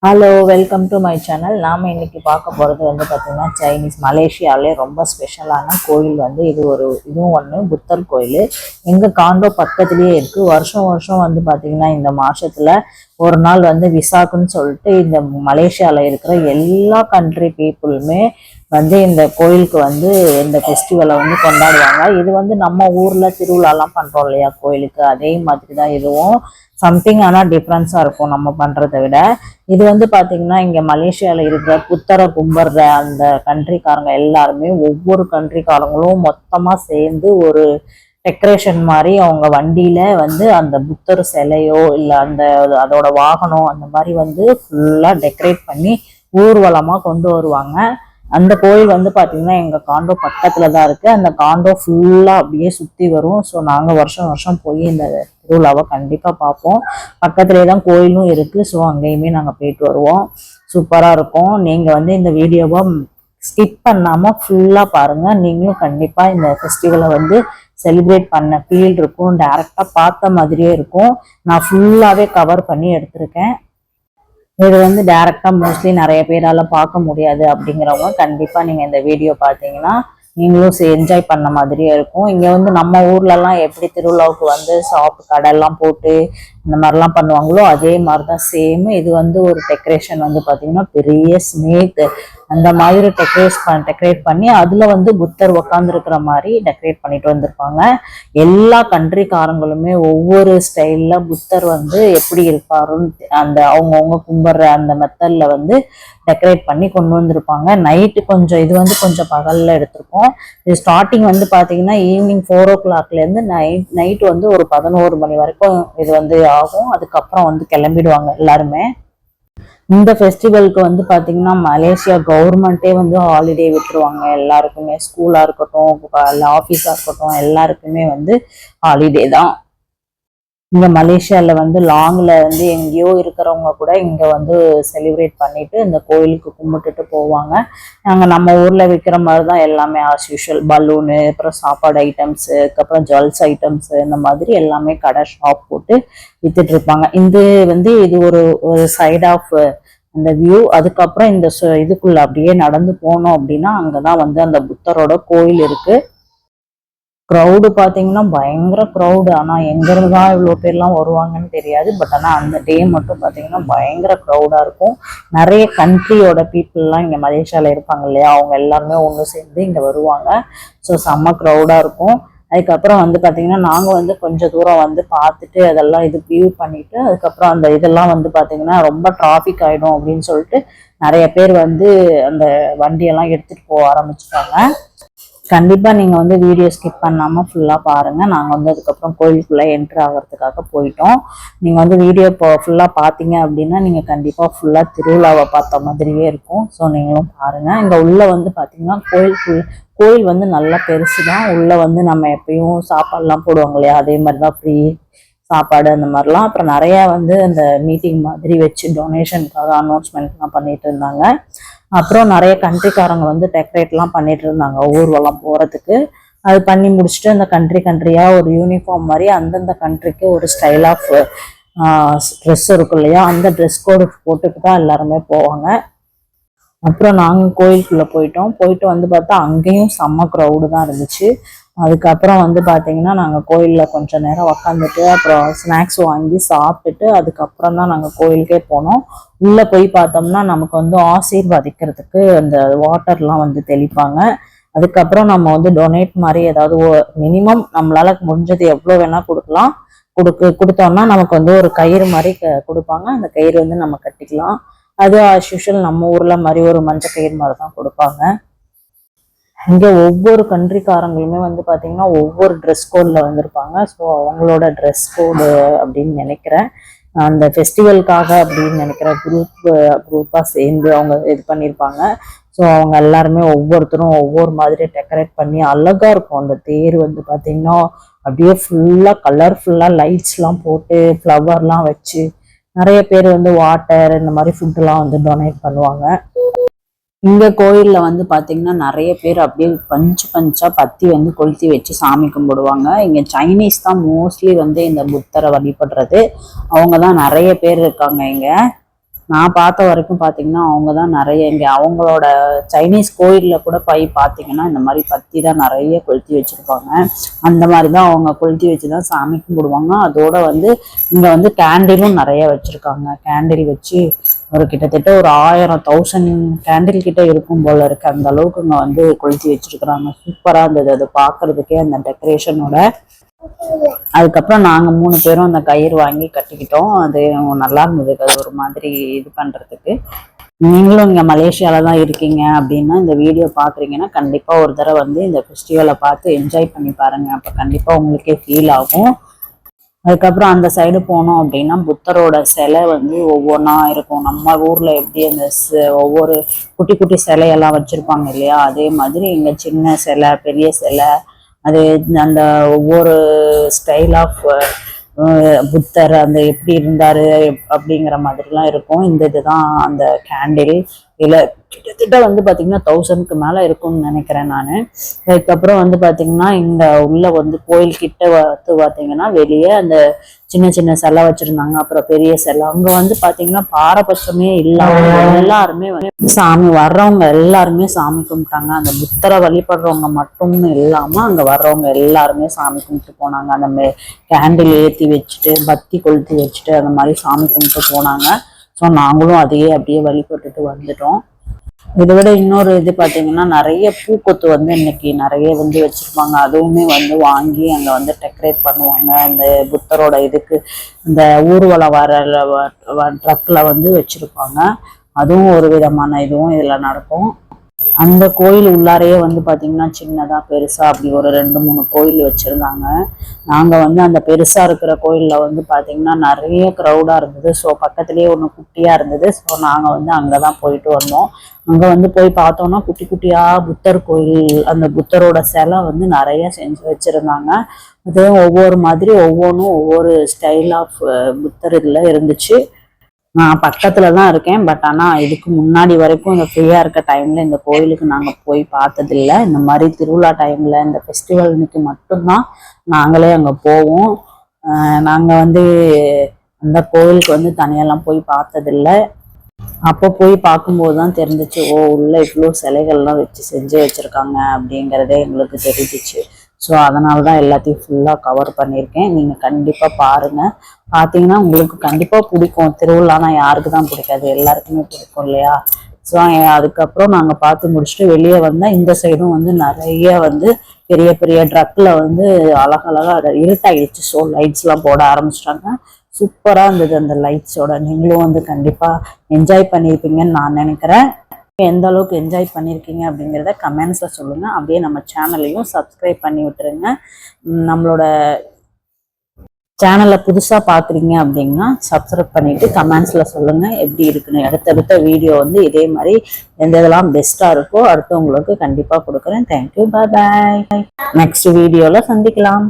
Hello, welcome to my channel. நாம் இன்னைக்கு பார்க்க போகிறது வந்து பார்த்திங்கன்னா சைனீஸ் மலேசியாவிலே ரொம்ப ஸ்பெஷலான கோயில் வந்து இதுவும் ஒன்று புத்தர் கோயில். எங்கள் காண்டோ பக்கத்துலேயே இருக்குது. வருஷம் வருஷம் வந்து பார்த்திங்கன்னா இந்த மாதத்தில் ஒரு நாள் வந்து விசாக்குன்னு சொல்லிட்டு இந்த மலேசியாவில் இருக்கிற எல்லா கண்ட்ரி பீப்புளுமே வந்து இந்த கோயிலுக்கு வந்து இந்த ஃபெஸ்டிவலை வந்து கொண்டாடுவாங்க. இது வந்து நம்ம ஊரில் திருவிழாலாம் பண்ணுறோம் இல்லையா கோயிலுக்கு, அதே மாதிரி தான் இதுவும் சம்திங் ஆனால் டிஃப்ரென்ஸாக இருக்கும் நம்ம பண்ணுறதை விட. இது வந்து பார்த்தீங்கன்னா இங்கே மலேசியாவில் இருக்கிற புத்தரை கும்பிட்ற அந்த கண்ட்ரிக்காரங்க எல்லாருமே ஒவ்வொரு கண்ட்ரிக்காரங்களும் மொத்தமாக சேர்ந்து ஒரு டெக்கரேஷன் மாதிரி அவங்க வண்டியில் வந்து அந்த புத்தர் சிலையோ இல்லை அதோட வாகனம் அந்த மாதிரி வந்து ஃபுல்லாக டெக்கரேட் பண்ணி ஊர்வலமாக கொண்டு வருவாங்க. அந்த கோயில் வந்து பார்த்தீங்கன்னா எங்கள் காண்டோ பக்கத்தில் தான் இருக்குது. அந்த காண்டோ ஃபுல்லாக அப்படியே சுற்றி வரும். ஸோ நாங்கள் வருஷம் வருஷம் போய் இந்த திருவிழாவை கண்டிப்பாக பார்ப்போம். பக்கத்துலேயே தான் கோயிலும் இருக்குது. ஸோ அங்கேயுமே நாங்கள் போயிட்டு வருவோம். சூப்பராக இருக்கும். நீங்கள் வந்து இந்த வீடியோவை ஸ்கிப் பண்ணாமல் ஃபுல்லாக பாருங்கள். நீங்களும் கண்டிப்பாக இந்த ஃபெஸ்டிவலை வந்து செலிப்ரேட் பண்ண ஃபீல் இருக்கும். டைரெக்டாக பார்த்த மாதிரியே இருக்கும். நான் ஃபுல்லாகவே கவர் பண்ணி எடுத்திருக்கேன். இது வந்து டைரக்டா மோஸ்ட்லி நிறைய பேரால பார்க்க முடியாது அப்படிங்கிறவங்க கண்டிப்பா நீங்க இந்த வீடியோ பார்த்தீங்கன்னா நீங்களும் என்ஜாய் பண்ண மாதிரியே இருக்கும். இங்க வந்து நம்ம ஊர்லலாம் எப்படி திருவிழாவுக்கு வந்து கடையெல்லாம் போட்டு இந்த மாதிரிலாம் பண்ணுவாங்களோ அதே மாதிரி தான் சேம். இது வந்து ஒரு டெக்கரேஷன் வந்து பார்த்தீங்கன்னா பெரிய ஸ்னேக் அந்த மாதிரி டெக்கரேட் பண்ணி அதில் வந்து புத்தர் உட்காந்துருக்கிற மாதிரி டெக்கரேட் பண்ணிட்டு வந்திருப்பாங்க. எல்லா கண்ட்ரிக்காரங்களுமே ஒவ்வொரு ஸ்டைலில் புத்தர் வந்து எப்படி இருப்பாருன்னு அந்த அவங்கவுங்க கும்பிட்ற அந்த மெத்தடில் வந்து டெக்கரேட் பண்ணி கொண்டு வந்திருப்பாங்க. நைட்டு கொஞ்சம் இது வந்து கொஞ்சம் பகலில் எடுத்திருக்கோம். இது ஸ்டார்டிங் வந்து பார்த்தீங்கன்னா ஈவினிங் 4 o'clockலேருந்து நைட்டு வந்து ஒரு 11 மணி வரைக்கும் இது வந்து ஆகும். அதுக்கப்புறம் வந்து கிளம்பிடுவாங்க எல்லாருமே. இந்த ஃபெஸ்டிவலுக்கு வந்து பார்த்தீங்கன்னா மலேசியா கவர்மெண்ட்டே வந்து ஹாலிடே விட்டுருவாங்க எல்லாருக்குமே. ஸ்கூலாக இருக்கட்டும், ஆஃபீஸாக இருக்கட்டும், எல்லாருக்குமே வந்து ஹாலிடே தான். இங்கே மலேசியாவில் வந்து லாங்கில் வந்து எங்கேயோ இருக்கிறவங்க கூட இங்கே வந்து செலிப்ரேட் பண்ணிட்டு இந்த கோயிலுக்கு கும்பிட்டுட்டு போவாங்க. நாங்கள் நம்ம ஊரில் விற்கிற மாதிரி தான் எல்லாமே ஆஸ் யூஷுவல் பலூனு, அப்புறம் சாப்பாடு ஐட்டம்ஸு, அதுக்கப்புறம் ஜுவல்ஸ் ஐட்டம்ஸு, இந்த மாதிரி எல்லாமே கடை ஷாப் போட்டு வித்துட்டு இருப்பாங்க. இது ஒரு சைட் ஆஃப் அந்த வியூ. அதுக்கப்புறம் இந்த இதுக்குள்ள அப்படியே நடந்து போனோம் அப்படின்னா அங்கதான் வந்து அந்த புத்தரோட கோயில் இருக்கு. க்ரௌடு பார்த்தீங்கன்னா பயங்கர க்ரௌடு. ஆனால் எங்கேருந்து தான் இவ்வளோ பேர்லாம் வருவாங்கன்னு தெரியாது. பட் ஆனால் அந்த டே மட்டும் பார்த்தீங்கன்னா பயங்கர க்ரௌடாக இருக்கும். நிறைய கண்ட்ரியோட பீப்புளெலாம் இங்கே மலேசியாவில் இருப்பாங்க இல்லையா, அவங்க எல்லாருமே ஒன்று சேர்ந்து இங்கே வருவாங்க. ஸோ செம்ம க்ரௌடாக இருக்கும். அதுக்கப்புறம் வந்து பார்த்தீங்கன்னா நாங்கள் வந்து கொஞ்சம் தூரம் வந்து பார்த்துட்டு அதெல்லாம் வியூ பண்ணிவிட்டு அதுக்கப்புறம் அந்த இதெல்லாம் வந்து பார்த்தீங்கன்னா ரொம்ப டிராஃபிக் ஆகிடும் அப்படின்னு சொல்லிட்டு நிறைய பேர் வந்து அந்த வண்டியெல்லாம் எடுத்துகிட்டு போக ஆரம்பிச்சிட்டாங்க. கண்டிப்பாக நீங்கள் வந்து வீடியோ ஸ்கிப் பண்ணாமல் ஃபுல்லாக பாருங்கள். நாங்கள் வந்து அதுக்கப்புறம் கோயிலுக்குள்ளே என்ட்ரு ஆகிறதுக்காக போயிட்டோம். நீங்கள் வந்து வீடியோ இப்போ ஃபுல்லாக பார்த்தீங்க அப்படின்னா நீங்கள் கண்டிப்பாக ஃபுல்லாக திருவிழாவை பார்த்த மாதிரியே இருக்கும். ஸோ நீங்களும் பாருங்கள். இங்கே உள்ளே வந்து பார்த்தீங்கன்னா கோயில் வந்து நல்லா பெருசு தான். உள்ளே வந்து நம்ம எப்பயும் சாப்பாடுலாம் போடுவாங்க இல்லையா, அதே மாதிரி தான் ஃப்ரீ சாப்பாடு அந்த மாதிரிலாம். அப்புறம் நிறையா வந்து அந்த மீட்டிங் மாதிரி வச்சு டொனேஷனுக்காக அனௌன்ஸ்மெண்ட்லாம் பண்ணிட்டு இருந்தாங்க. அப்புறம் நிறைய கண்ட்ரிக்காரங்க வந்து டெக்கரேட்லாம் பண்ணிட்டு இருந்தாங்க ஊர்வலம் போகிறதுக்கு. அது பண்ணி முடிச்சுட்டு அந்த கண்ட்ரியாக ஒரு யூனிஃபார்ம் மாதிரி அந்தந்த கண்ட்ரிக்கு ஒரு ஸ்டைல் ஆஃப் ட்ரெஸ் இருக்கும் இல்லையா, அந்த ட்ரெஸ் கோடு போட்டுட்டு தான் எல்லாருமே போவாங்க. அப்புறம் நாங்கள் கோயிலுக்குள்ளே போயிட்டு வந்து பார்த்தா அங்கேயும் செம்ம க்ரௌடு தான் இருந்துச்சு. அதுக்கப்புறம் வந்து பார்த்தீங்கன்னா நாங்கள் கோயிலில் கொஞ்சம் நேரம் உக்காந்துட்டு அப்புறம் ஸ்நாக்ஸ் வாங்கி சாப்பிட்டுட்டு அதுக்கப்புறம் தான் நாங்கள் கோயிலுக்கே போனோம். உள்ளே போய் பார்த்தோம்னா நமக்கு வந்து ஆசீர்வதிக்கிறதுக்கு அந்த வாட்டர்லாம் வந்து தெளிப்பாங்க. அதுக்கப்புறம் நம்ம வந்து டொனேட் மாதிரி ஏதாவது மினிமம் நம்மளால முடிஞ்சது எவ்வளோ வேணால் கொடுக்கலாம். கொடுத்தோம்னா நமக்கு வந்து ஒரு கயிறு மாதிரி கொடுப்பாங்க. அந்த கயிறு வந்து நம்ம கட்டிக்கலாம். அது ஆஸ் யூஷுவல் நம்ம ஊரில் மாதிரி ஒரு மஞ்சள் கயிறு மாதிரி தான் கொடுப்பாங்க. இங்கே ஒவ்வொரு கண்ட்ரிக்காரங்களுமே வந்து பார்த்தீங்கன்னா ஒவ்வொரு ட்ரெஸ் கோடில் வந்திருப்பாங்க. ஸோ அவங்களோட ட்ரெஸ் கோடு அப்படின்னு நினைக்கிறேன். அந்த ஃபெஸ்டிவலுக்காக அப்படின்னு நினைக்கிற குரூப்பாக சேர்ந்து அவங்க இது பண்ணியிருப்பாங்க. ஸோ அவங்க எல்லாருமே ஒவ்வொருத்தரும் ஒவ்வொரு மாதிரி டெக்கரேட் பண்ணி அழகாக இருக்கும். அந்த தேர் வந்து பார்த்தீங்கன்னா அப்படியே ஃபுல்லாக கலர்ஃபுல்லாக லைட்ஸ்லாம் போட்டு ஃப்ளவர்லாம் வச்சு நிறைய பேர் வந்து வாட்டர் இந்த மாதிரி ஃபுட்டுலாம் வந்து டொனேட் பண்ணுவாங்க. இந்த கோயிலில் வந்து பார்த்தீங்கன்னா நிறைய பேர் அப்படியே பஞ்சாக பத்தி வந்து கொளுத்தி வச்சு சாமி கும்பிடுவாங்க. இங்கே சைனீஸ் தான் மோஸ்ட்லி வந்து இந்த புத்தரை வழிபடுறது. அவங்க தான் நிறைய பேர் இருக்காங்க இங்கே. நான் பார்த்த வரைக்கும் பார்த்தீங்கன்னா அவங்க தான் நிறைய இங்கே அவங்களோட சைனீஸ் கோயிலில் கூட போய் பார்த்தீங்கன்னா இந்த மாதிரி பத்தி தான் நிறைய கொளுத்தி வச்சுருப்பாங்க. அந்த மாதிரி தான் அவங்க கொளுத்தி வச்சு தான் சாமி கும்பிடுவாங்க. அதோட வந்து இங்கே வந்து கேண்டிலும் நிறைய வச்சுருக்காங்க. கேண்டில் வச்சு ஒரு கிட்டத்தட்ட ஒரு 1000 கேண்டில் கிட்ட இருக்கும் போல இருக்கு. அந்த அளவுக்கு இங்கே வந்து கொளுத்தி வச்சிருக்கிறாங்க. சூப்பராக இருந்தது அது பார்க்கறதுக்கே அந்த டெக்கரேஷனோட. அதுக்கப்புறம் நாங்கள் 3 பேரும் அந்த கயிறு வாங்கி கட்டிக்கிட்டோம். அது நல்லா இருந்தது. அது ஒரு மாதிரி இது பண்ணுறதுக்கு. நீங்களும் இங்கே மலேசியாவில் தான் இருக்கீங்க அப்படின்னா இந்த வீடியோ பார்க்குறீங்கன்னா கண்டிப்பாக ஒரு தடவை வந்து இந்த ஃபெஸ்டிவலை பார்த்து என்ஜாய் பண்ணி பாருங்கள். அப்போ கண்டிப்பாக உங்களுக்கே ஃபீல் ஆகும். அதுக்கப்புறம் அந்த சைடு போனோம் அப்படின்னா புத்தரோட சிலை வந்து ஒவ்வொன்றா இருக்கும். நம்ம ஊரில் எப்படி அந்த ஒவ்வொரு குட்டி குட்டி சிலையெல்லாம் வச்சுருப்பாங்க இல்லையா, அதே மாதிரி இங்கே சின்ன சிலை, பெரிய சிலை, அது அந்த ஒவ்வொரு ஸ்டைல் ஆஃப் புத்தர் அந்த எப்படி இருந்தாரு அப்படிங்கிற மாதிரிலாம் இருக்கும். இந்த இதுதான் அந்த கேண்டில். இதில் கிட்டத்தட்ட வந்து பார்த்தீங்கன்னா 1000க்கு மேலே இருக்கும்னு நினைக்கிறேன் நான். அதுக்கப்புறம் வந்து பார்த்தீங்கன்னா இங்கே உள்ள வந்து கோயில் கிட்ட வந்து பார்த்தீங்கன்னா வெளியே அந்த சின்ன சின்ன சிலை வச்சுருந்தாங்க. அப்புறம் பெரிய சிலை. அங்கே வந்து பார்த்தீங்கன்னா பாரபட்சமே இல்லாம எல்லாருமே வந்து சாமி வர்றவங்க எல்லாருமே சாமி கும்பிட்டாங்க. அந்த புத்தரை வழிபடுறவங்க மட்டும்னு இல்லாமல் அங்கே வர்றவங்க எல்லாருமே சாமி கும்பிட்டு போனாங்க. அந்த கேண்டில் ஏற்றி வச்சுட்டு பத்தி கொளுத்தி வச்சுட்டு அந்த மாதிரி சாமி கும்பிட்டு போனாங்க. ஸோ நாங்களும் அதையே அப்படியே வழிபட்டுட்டு வந்துட்டோம். இதை விட இன்னொரு இது பார்த்தீங்கன்னா நிறைய பூக்கொத்து வந்து இன்னைக்கு நிறைய வந்து வச்சுருப்பாங்க. அதுவுமே வந்து வாங்கி அங்கே வந்து டெக்கரேட் பண்ணுவாங்க. அந்த புத்தரோட இதுக்கு இந்த ஊர்வலம் வர ட்ரக்கில் வந்து வச்சுருப்பாங்க. அதுவும் ஒரு விதமான இதுவும் இதில் நடக்கும். அந்த கோயில் உள்ளாரையே வந்து பார்த்தீங்கன்னா சின்னதாக பெருசாக அப்படி ஒரு 2-3 கோயில் வச்சுருந்தாங்க. நாங்கள் வந்து அந்த பெருசாக இருக்கிற கோயிலில் வந்து பார்த்தீங்கன்னா நிறைய க்ரௌடாக இருந்தது. ஸோ பக்கத்துலேயே ஒன்று குட்டியாக இருந்தது. ஸோ நாங்கள் வந்து அங்கே தான் போயிட்டு வந்தோம். அங்கே வந்து போய் பார்த்தோன்னா குட்டி குட்டியாக புத்தர் கோயில், அந்த புத்தரோட சிலை வந்து நிறைய செஞ்சு வச்சுருந்தாங்க. அது ஒவ்வொரு மாதிரி ஒவ்வொன்றும் ஒவ்வொரு ஸ்டைல் ஆஃப் புத்தர் இதில் இருந்துச்சு. நான் பக்கத்துல தான் இருக்கேன். பட் ஆனால் இதுக்கு முன்னாடி வரைக்கும் இந்த ஃப்ரீயாக இருக்க டைமில் இந்த கோயிலுக்கு நாங்கள் போய் பார்த்ததில்லை. இந்த மாதிரி திருவிழா டைமில் இந்த ஃபெஸ்டிவல் இன்னைக்கு மட்டும்தான் நாங்களே அங்கே போவோம். நாங்கள் வந்து அந்த கோயிலுக்கு வந்து தனியெல்லாம் போய் பார்த்ததில்லை. அப்போ போய் பார்க்கும்போது தான் தெரிஞ்சிச்சு, ஓ உள்ள இவ்வளோ சிலைகள்லாம் வச்சு செஞ்சு வச்சுருக்காங்க அப்படிங்கிறதே எங்களுக்கு தெரிஞ்சிச்சு. ஸோ அதனால தான் எல்லாத்தையும் ஃபுல்லாக கவர் பண்ணியிருக்கேன். நீங்கள் கண்டிப்பாக பாருங்கள். பார்த்தீங்கன்னா உங்களுக்கு கண்டிப்பாக பிடிக்கும். திருவிழானா யாருக்கு தான் பிடிக்காது, எல்லாருக்குமே பிடிக்கும் இல்லையா. ஸோ அதுக்கப்புறம் நாங்கள் பார்த்து முடிச்சுட்டு வெளியே வந்தால் இந்த சைடும் வந்து நிறைய வந்து பெரிய பெரிய ட்ரக்கில் வந்து அழகழகாக இருட்டாயிடுச்சு. ஸோ லைட்ஸ்லாம் போட ஆரம்பிச்சிட்டாங்க. சூப்பராக இருந்தது அந்த லைட்ஸோட. நீங்களும் வந்து கண்டிப்பாக என்ஜாய் பண்ணியிருப்பீங்கன்னு நான் நினைக்கிறேன். எந்த அளவுக்கு என்ஜாய் பண்ணியிருக்கீங்க அப்படிங்கிறத கமெண்ட்ஸில் சொல்லுங்கள். அப்படியே நம்ம சேனலையும் சப்ஸ்கிரைப் பண்ணி விட்டுருங்க. நம்மளோட சேனலை புதுசாக பார்க்குறீங்க அப்படின்னா சப்ஸ்கிரைப் பண்ணிவிட்டு கமெண்ட்ஸில் சொல்லுங்கள் எப்படி இருக்குன்னு. அடுத்தடுத்த வீடியோ வந்து இதே மாதிரி எந்த இதெல்லாம் பெஸ்ட்டாக இருக்கோ அடுத்து உங்களுக்கு கண்டிப்பாக கொடுக்குறேன். தேங்க்யூ, பாய் பாய். நெக்ஸ்ட் வீடியோவில் சந்திக்கலாம்.